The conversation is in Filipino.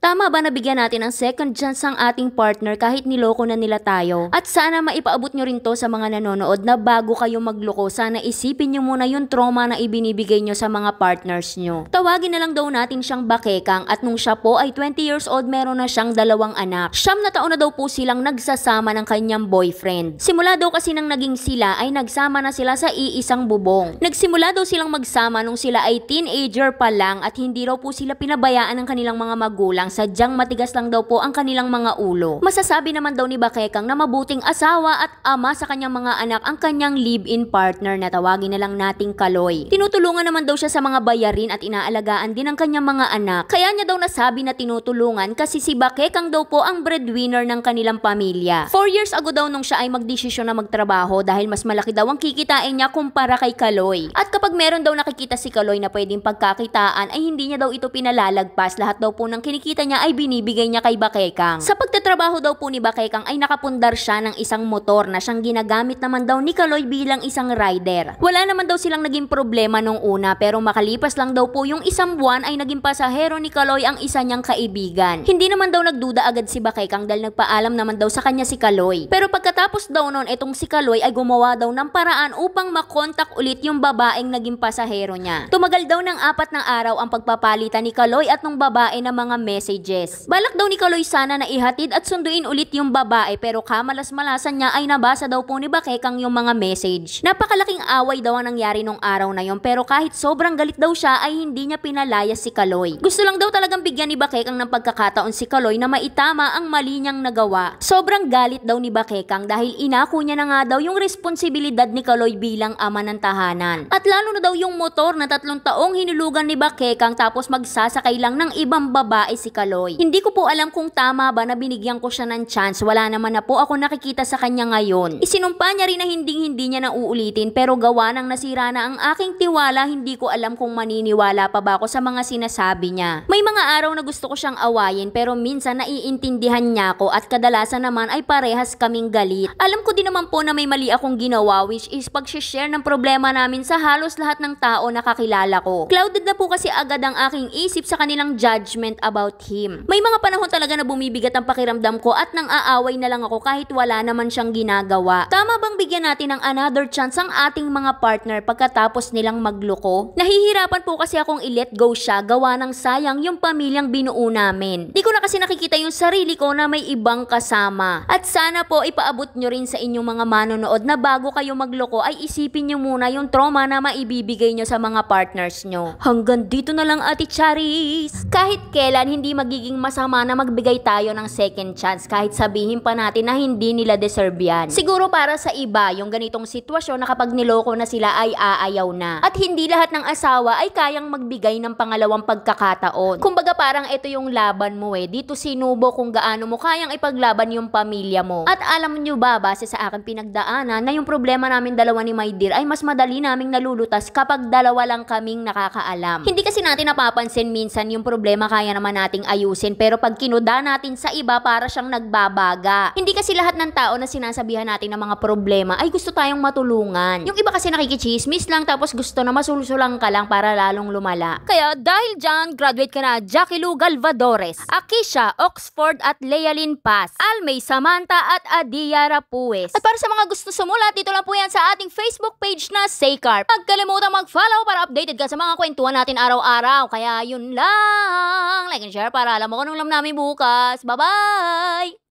Tama ba na bigyan natin ng second chance ang ating partner kahit niloko na nila tayo? At sana maipaabot nyo rin to sa mga nanonood na bago kayo magloko, sana isipin nyo muna yung trauma na ibinibigay nyo sa mga partners nyo. Tawagin na lang daw natin siyang Bakekang at nung siya po ay 20 years old, meron na siyang 2 anak. 9 na taon na daw po silang nagsasama ng kanyang boyfriend. Simula daw kasi nang naging sila ay nagsama na sila sa iisang bubong. Nagsimula daw silang magsama nung sila ay teenager pa lang at hindi raw po sila pinabayaan ng kanilang mga magulang, sadyang matigas lang daw po ang kanilang mga ulo. Masasabi naman daw ni Bakekang na mabuting asawa at ama sa kanyang mga anak ang kanyang live-in partner na tawagin na lang nating Kaloy. Tinutulungan naman daw siya sa mga bayarin at inaalagaan din ang kanyang mga anak. Kaya niya daw nasabi na tinutulungan kasi si Bakekang daw po ang breadwinner ng kanilang pamilya. 4 years ago daw nung siya ay magdesisyon na magtrabaho dahil mas malaki daw ang kikitain niya kumpara kay Kaloy. At kapag meron daw nakikita si Kaloy na pwedeng pagkakitaan ay hindi niya daw ito pinalalagpas. Lahat daw po ng kinikita niya ay binibigay niya kay Bakekang. Sa pagtatrabaho daw po ni Bakekang ay nakapundar siya ng isang motor na siyang ginagamit naman daw ni Kaloy bilang isang rider. Wala naman daw silang naging problema nung una pero makalipas lang daw po yung isang buwan ay naging pasahero ni Kaloy ang isa niyang kaibigan. Hindi naman daw nagduda agad si Bakekang dahil nagpaalam naman daw sa kanya si Kaloy. Pero pagkatapos daw noon itong si Kaloy ay gumawa daw ng paraan upang makontak ulit yung babaeng naging pasahero niya. Tumagal daw ng 4 na araw ang pagpapalitan ni Kaloy at nung babae ng mga messages. Balak daw ni Kaloy sana na ihatid at sunduin ulit yung babae pero kamalas-malasan niya ay nabasa daw po ni Bakekang yung mga message. Napakalaking away daw ang nangyari nung araw na yon pero kahit sobrang galit daw siya ay hindi niya pinalayas si Kaloy. Gusto lang daw talagang bigyan ni Bakekang ng pagkakataon si Kaloy na maitama ang mali niyang nagawa. Sobrang galit daw ni Bakekang dahil inako niya na nga daw yung responsibilidad ni Kaloy bilang ama ng tahanan. At lalo na daw yung motor na 3 taong hinulugan ni Bakekang tapos magsasakay lang ng ibang babae si Kaloy. Hindi ko po alam kung tama ba na binigyan ko siya ng chance. Wala naman na po ako nakikita sa kanya ngayon. Isinumpa niya rin na hindi niya na uulitin pero gawa nang nasira na ang aking tiwala, hindi ko alam kung maniniwala pa ba ako sa mga sinasabi niya. May mga araw na gusto ko siyang awayin pero minsan naiintindihan niya ako at kadalasan naman ay parehas kaming galit. Alam ko din naman po na may mali akong ginawa which is pag-share ng problema namin sa halos lahat ng tao na kakilala ko. Clouded na po kasi agad ang aking isip sa kanilang judgment about him. May mga panahon talaga na bumibigat ang pakiramdam ko at nang aaway na lang ako kahit wala naman siyang ginagawa. Tama bang bigyan natin ng another chance ang ating mga partner pagkatapos nilang magloko? Nahihirapan po kasi akong i-let go siya gawa ng sayang yung pamilyang binuo namin. Di ko na kasi nakikita yung sarili ko na may ibang kasama. At sana po ipaabot nyo rin sa inyong mga manonood na bago kayo magloko ay isipin nyo muna yung trauma na maibibigay nyo sa mga partners nyo. Hanggang dito na lang, Ate Charis. Kahit kailan hindi magiging masama na magbigay tayo ng second chance kahit sabihin pa natin na hindi nila deserve yan. Siguro para sa iba yung ganitong sitwasyon na kapag niloko na sila ay aayaw na. At hindi lahat ng asawa ay kayang magbigay ng pangalawang pagkakataon. Kumbaga parang ito yung laban mo dito sinubo kung gaano mo kayang ipaglaban yung pamilya mo. At alam nyo ba, base sa aking pinagdaanan, na yung problema namin dalawa ni My Dear ay mas madali naming nalulutas kapag dalawa lang kaming nakakaalam. Hindi kasi natin napapansin minsan yung problema kaya naman nating ayusin pero pag kinuda natin sa iba para siyang nagbabaga. Hindi kasi lahat ng tao na sinasabihan natin ng mga problema ay gusto tayong matulungan. Yung iba kasi nakikichismis lang tapos gusto na masulsulang ka lang para lalong lumala. Kaya dahil dyan, graduate ka na Jackie Lou Galvadores, Akisha Oxford at Lealyn Paz, Almay Samantha at Adia Rapues. At para sa mga gusto sumulat, dito lang po yan sa ating Facebook page na Saycarp. Huwag kalimutan mag-follow para updated ka sa mga kwentuhan natin araw-araw. Kaya yun lang, like and share para alam mo kung anong alam namin bukas. Bye-bye!